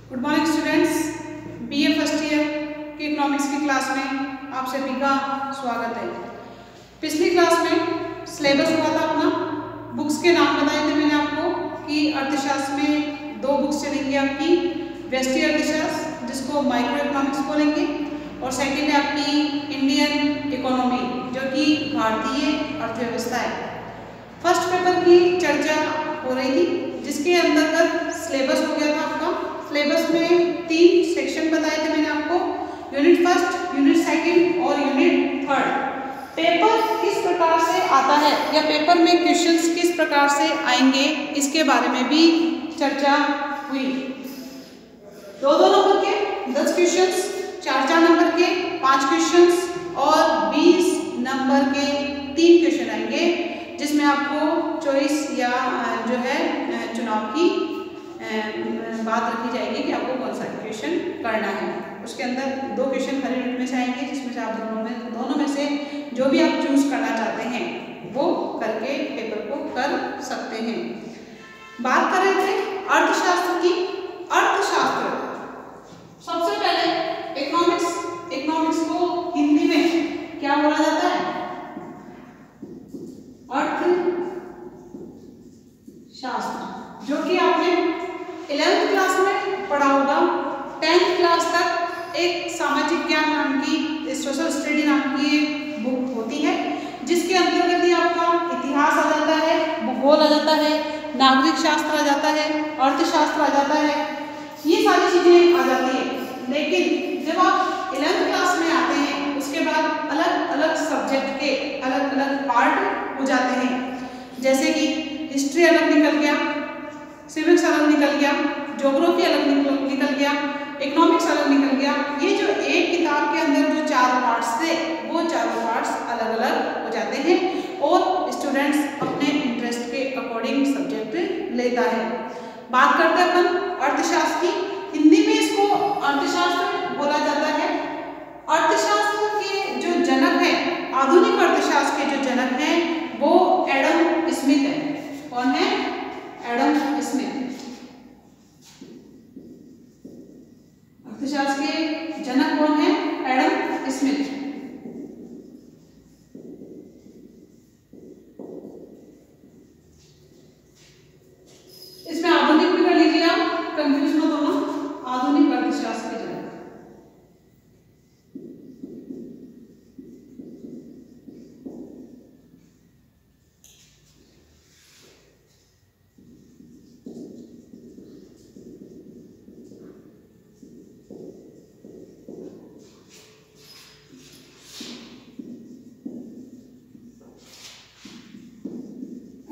Good morning students, BA first year के economics की class में आप सभी का स्वागत है। पिछली क्लास में सिलेबस हुआ था अपना, बुक्स के नाम बताए थे मैंने आपको कि अर्थशास्त्र में दो बुक्स चलेंगी आपकी, व्यष्टि अर्थशास्त्र जिसको माइक्रो इकोनॉमिक्स बोलेंगे और सेकेंड है आपकी इंडियन इकोनॉमी जो कि भारतीय अर्थव्यवस्था है। फर्स्ट पेपर की चर्चा हो रही थी जिसके अंतर्गत सिलेबस हो गया था आपका। सिलेबस में 3 सेक्शन बताए थे मैंने आपको, यूनिट फर्स्ट, यूनिट सेकंड और यूनिट थर्ड। पेपर किस प्रकार से आता है या पेपर में क्वेश्चंस किस प्रकार से आएंगे इसके बारे में भी चर्चा हुई। दो नंबर के 10 क्वेश्चंस, 4 नंबर के 5 क्वेश्चंस और 20 नंबर के 3 क्वेश्चन आएंगे जिसमें आपको चॉइस या जो है चुनाव की बात रखी जाएगी कि आपको कौन सा क्वेश्चन करना है। उसके अंदर 2 क्वेश्चन हर यूनिट में से आएंगे जिसमें से आप दोनों में से जो भी आप चूज करना चाहते हैं वो करके पेपर को कर सकते हैं। बात कर रहे थे अर्थशास्त्र की। अर्थशास्त्र सबसे पहले इकोनॉमिक्स को हिंदी में क्या बोला जाता है? अर्थशास्त्र, जो कि आपने 11th क्लास में पढ़ा होगा। 10th क्लास तक एक सामाजिक ज्ञान नाम की, सोशल स्टडी नाम की एक बुक होती है जिसके अंतर्गत ही आपका इतिहास आ जाता है, भूगोल आ जाता है, नागरिक शास्त्र आ जाता है, अर्थशास्त्र आ जाता है, ये सारी चीजें आ जाती है। लेकिन जब आप 11th क्लास में आते हैं उसके बाद अलग अलग सब्जेक्ट के अलग अलग पार्ट हो जाते हैं, जैसे कि हिस्ट्री अलग निकल गया, सिविक्स अलग निकल गया, ज्योग्राफी अलग निकल गया, इकोनॉमिक्स अलग निकल गया। ये जो एक किताब के अंदर जो 4 पार्ट्स थे वो चारों पार्ट्स अलग अलग हो जाते हैं और स्टूडेंट्स अपने इंटरेस्ट के अकॉर्डिंग सब्जेक्ट लेता है। बात करते हैं अपन अर्थशास्त्र की। हिंदी में इसको अर्थशास्त्र बोला जाता है। अर्थशास्त्र के जो जनक है, आधुनिक अर्थशास्त्र के जो जनक है वो एडम स्मिथ है। कौन है? Adam Smith. अर्थशास्त्र के जनक कौन है? Adam Smith. इसमें आधुनिक भी कर लीजिए आप, कंफ्यूज मत होना। आधुनिक अर्थशास्त्र के जनक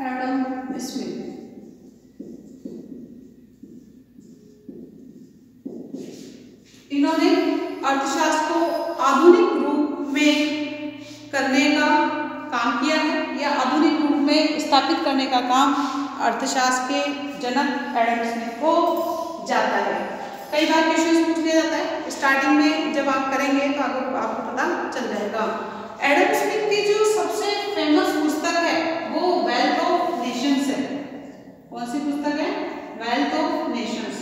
एडम स्मिथ। इन्होंने अर्थशास्त्र को आधुनिक रूप में करने का काम किया है या आधुनिक रूप में स्थापित करने का काम अर्थशास्त्र के जनक एडम स्मिथ को जाता है। कई बार क्वेश्चन पूछ लिया जाता है, स्टार्टिंग में जब आप करेंगे तो आपको पता चल जाएगा। एडम स्मिथ की जो सबसे फेमस पुस्तक है वो वेल्थ ऑफ नेशंस है। कौन सी पुस्तक है? Wealth of Nations.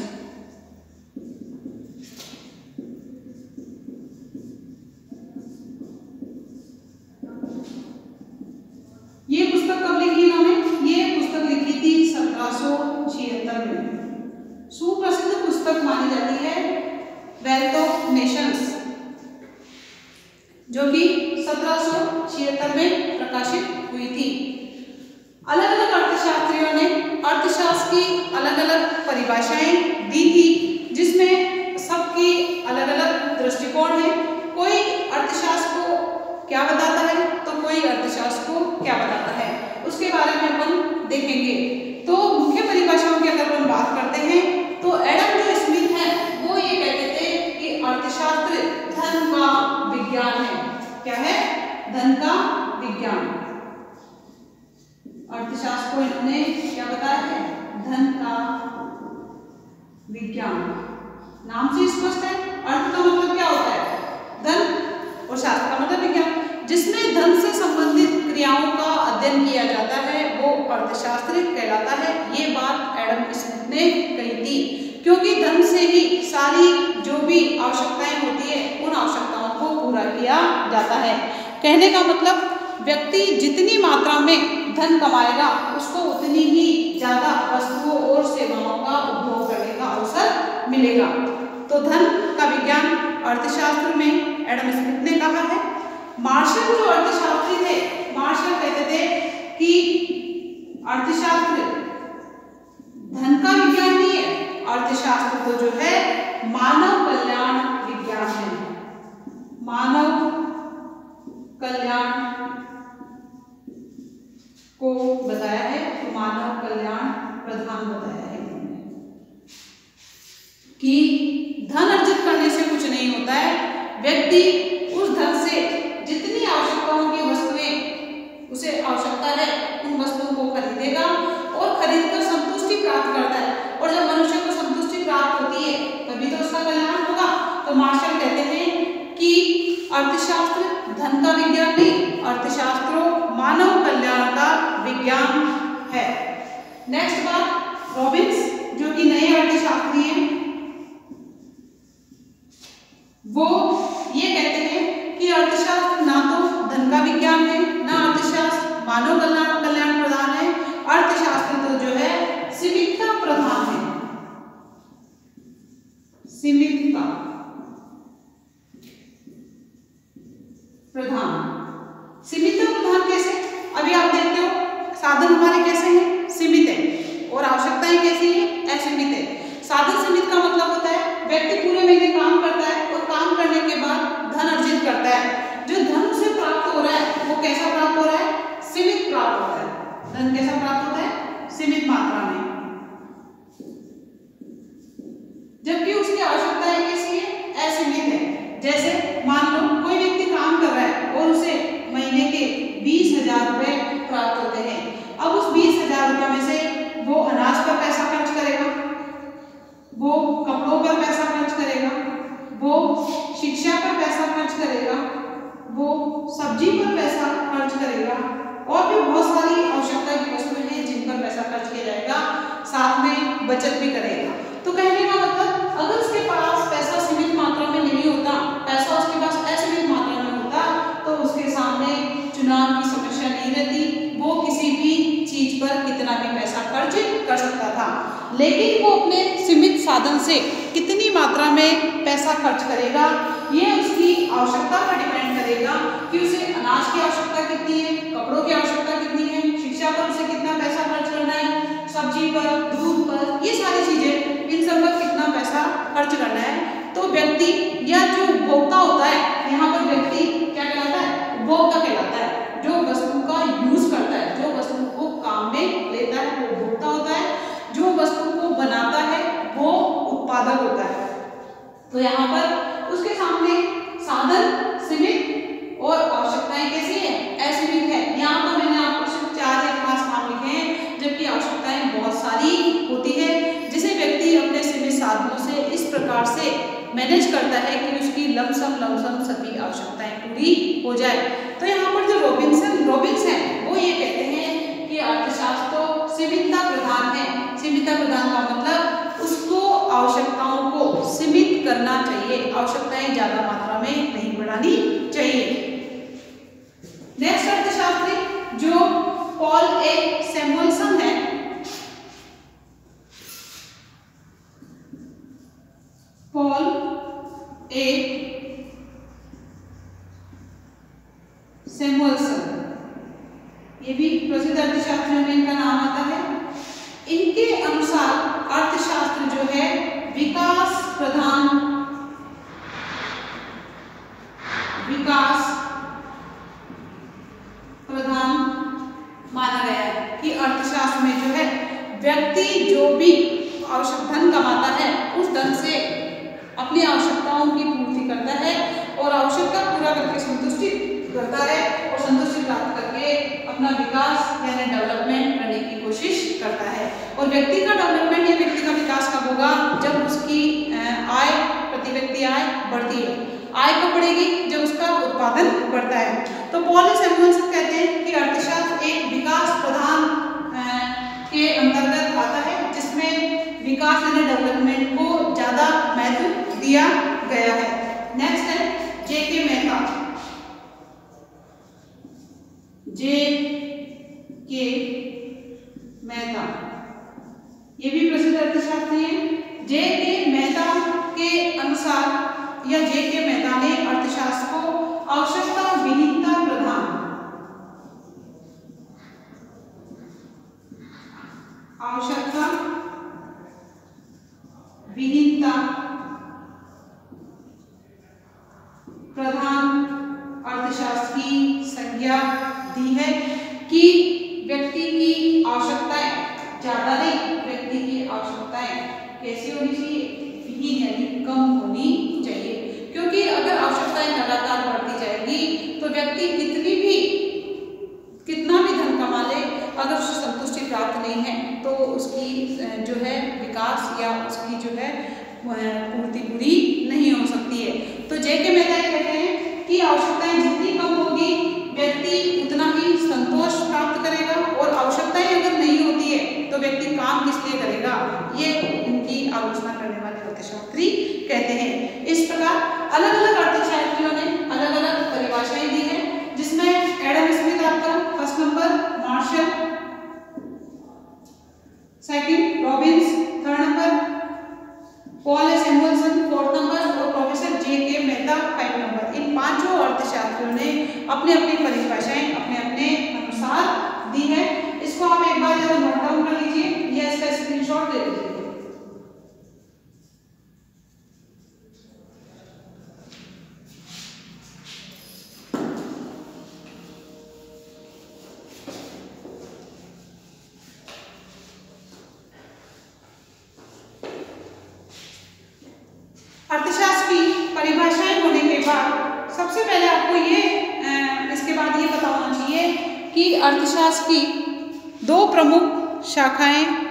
ये पुस्तक कब लिखी इन्होंने? ये पुस्तक लिखी थी 1776 में। सुप्रसिद्ध पुस्तक मानी जाती है वेल्थ ऑफ नेशंस, जो कि 1776 में प्रकाशित हुई थी। अलग अलग अर्थशास्त्रियों ने अर्थशास्त्र की अलग अलग परिभाषाएं दी थी जिसमें सबकी अलग अलग दृष्टिकोण है। कोई अर्थशास्त्र को क्या बताता है तो कोई अर्थशास्त्र को क्या बताता है, उसके बारे में अपन देखेंगे। तो मुख्य परिभाषाओं की अगर हम बात करते हैं तो एडम जो स्मिथ है वो ये कहते थे कि अर्थशास्त्र धन का विज्ञान है। क्या है? धन का विज्ञान। अर्थशास्त्र को इन्होंने क्या बताया है? धन का विज्ञान। नाम से स्पष्ट है, अर्थ का मतलब क्या होता है? धन, और शास्त्र का मतलब विज्ञान। जिसमें धन से संबंधित क्रियाओं का अध्ययन किया जाता है वो अर्थशास्त्र कहलाता है। ये बात एडम स्मिथ ने कही थी। क्योंकि धन से ही सारी जो भी आवश्यकताएं होती है उन आवश्यकताओं को पूरा किया जाता है। कहने का मतलब व्यक्ति जितनी मात्रा में धन कमाएगा उसको उतनी ही ज़्यादा वस्तुओं और सेवाओं का उपभोग करने का अवसर मिलेगा। तो धन का विज्ञान अर्थशास्त्र में एडम स्मिथ ने कहा है। मार्शल जो अर्थशास्त्री थे, मार्शल कहते थे कि अर्थशास्त्र धन का विज्ञान नहीं है, अर्थशास्त्र तो जो है मानव कल्याण विज्ञान है। मानव कल्याण को बताया है, तो मानव कल्याण प्रधान बताया है कि धन अर्जित करने से कुछ नहीं होता है। व्यक्ति उस धन से जितनी आवश्यकताओं की वस्तुएं उसे आवश्यकता है उन वस्तुओं को खरीदेगा और खरीदकर संतुष्टि प्राप्त करता है। और जब मनुष्य को संतुष्टि प्राप्त होती है तभी तो उसका कल्याण होगा। तो मार्शल कहते हैं कि अर्थशास्त्र धन का विज्ञान नहीं, अर्थशास्त्र मानव कल्याण का विज्ञान है। नेक्स्ट बात, रॉबिन्स जो कि नए अर्थशास्त्री हैं, वो ये कहते हैं कि अर्थशास्त्र ना तो धन का विज्ञान है, ना अर्थशास्त्र मानव कल्याण प्रधान है। अर्थशास्त्र तो जो है सीमितता प्रधान है। सीमितता प्रधान। सीमितता प्रधान कैसे? अभी आप देखते हो साधन हमारे कैसे हैं? सीमित है। और आवश्यकताएं कैसी हैं? असीमित है। साधन सीमित का मतलब होता है व्यक्ति पूरे महीने काम करता है और काम करने के बाद धन अर्जित करता है। जो धन उसे प्राप्त हो रहा है वो कैसा प्राप्त हो रहा है? सीमित प्राप्त होता है। धन कैसा प्राप्त होता है? सीमित मात्रा में। जबकि उसकी आवश्यकताएं कैसी है? असीमित है। जैसे मान लो कोई व्यक्ति काम कर रहा है और उसे महीने के 20,000 रुपए प्राप्त होते हैं। अब उस 20,000 रुपए में से वो अनाज पर पैसा खर्च करेगा, वो कपड़ों पर पैसा खर्च करेगा, वो शिक्षा पर पैसा खर्च करेगा, वो सब्जी पर पैसा खर्च करेगा और भी बहुत सारी आवश्यकता की वस्तुएं हैं जिन पर पैसा खर्च किया जाएगा। साथ में बचत भी करेगा। तो कहने का मतलब अगर उसके पास पैसा सीमित मात्रा में नहीं होता, पैसा उसके पास असीमित मात्रा में होता, तो उसके सामने चुनाव की समस्या नहीं रहती। वो किसी भी चीज पर कितना भी पैसा खर्च कर सकता था। लेकिन वो अपने सीमित साधन से कितनी मात्रा में पैसा खर्च करेगा ये उसकी आवश्यकता पर डिपेंड करेगा कि उसे अनाज की आवश्यकता कितनी है, कपड़ों की आवश्यकता कितनी है, शिक्षा पर उसे कितना पैसा खर्च करना है, सब्जी पर, दूध पर, ये सारी चीजें, इन सब पर कितना पैसा खर्च करना है। तो व्यक्ति या जो उपभोक्ता होता है, यहाँ पर व्यक्ति क्या कहलाता है? उपभोक्ता कहलाता है। जो वस्तु का यूज करता है, जो वस्तु को काम में लेता है वो उपभोक्ता होता है। जो वस्तु को बनाता है वो उत्पादक होता है। तो यहाँ पर उसके सामने साधन सीमित और आवश्यकताएं कैसी है? असीमित है। यहाँ पर मैंने आपको सिर्फ 4 या 5 नाम लिखे हैं, जबकि आवश्यकताएं बहुत सारी होती है, जिसे व्यक्ति अपने सीमित साधनों से इस प्रकार से मैनेज करता है कि उसकी लमसम सभी आवश्यकताएं पूरी हो जाए। तो यहाँ पर जो रॉबिन्स हैं वो ये कहते हैं कि अर्थशास्त्र तो सीमितता प्रधान है। सीमितता प्रधान का मतलब उसको आवश्यकताओं को सीमित करना चाहिए, आवश्यकताएं ज्यादा मात्रा में नहीं बढ़ानी चाहिए। नेक्स्ट अर्थशास्त्री जो पॉल ए सैमुअल्सन है, पॉल ए सैमुअल्सन, ये भी प्रसिद्ध अर्थशास्त्रियों में इनका नाम आता है। इनके अनुसार अर्थशास्त्र जो है विकास प्रधान माना गया है कि अर्थशास्त्र में जो है व्यक्ति जो भी आवश्यक धन कमाता है उस धन से अपनी आवश्यकताओं की पूर्ति करता है और आवश्यकता पूरा करके संतुष्टि करता है और संतुष्टि प्राप्त करके अपना विकास यानी डेवलपमेंट करने की कोशिश करता है। और व्यक्ति का डेवलपमेंट या व्यक्ति का विकास कब होगा? जब उसकी आय, प्रति व्यक्ति आय बढ़ती है। आय कब बढ़ेगी? जब उसका उत्पादन बढ़ता है। तो पॉल ए सैमुअल्सन कहते हैं कि अर्थशास्त्र एक विकास प्रधान के अंतर्गत आता है, जिसमें विकास यानी डेवलपमेंट को दिया गया है। नेक्स्ट है J.K. मेहता। J.K. मेहता ये भी प्रसिद्ध अर्थशास्त्री हैं। J.K. मेहता के अनुसार या J.K. मेहता ने अर्थशास्त्र को आवश्यकता विहीनता प्रधान अर्थशास्त्र की संज्ञा दी है कि व्यक्ति की आवश्यकताएं ज्यादा नहीं, व्यक्ति की आवश्यकताएं कैसी होनी चाहिए, विहीन यानी कम होनी चाहिए। क्योंकि अगर आवश्यकताएं लगातार बढ़ती जाएगी तो व्यक्ति कितना भी धन कमा ले, अगर उसे संतुष्टि प्राप्त नहीं है तो उसकी जो है विकास या उसकी जो है पूर्ति पूरी नहीं हो सकती है। तो J.K. मेहता कहते हैं कि आवश्यकताएं जितनी कम होगी व्यक्ति उतना ही संतोष प्राप्त करेगा, और आवश्यकताएं अगर नहीं होती है तो व्यक्ति काम किस लिए करेगा, ये इनकी आलोचना करने वाले अर्थशास्त्री कहते हैं। इस प्रकार अलग अलग अर्थशास्त्रियों ने अलग अलग परिभाषाएं दी है, जिसमें एडम स्मिथ आपका first number, Marshall second, Robbins third number, Paul Samuelson fourth number और प्रोफेसर J.K. मेहता 5 नंबर। इन पांचों अर्थशास्त्रियों ने अपनी अपनी परिभाषाएं अपने अपने अनुसार दी है। इसको आप एक बार जरा नोट डाउन कर लीजिए या इसका स्क्रीनशॉट ले लीजिए। अर्थशास्त्र की परिभाषाएं होने के बाद सबसे पहले आपको इसके बाद ये पता होना चाहिए कि अर्थशास्त्र की दो प्रमुख शाखाएं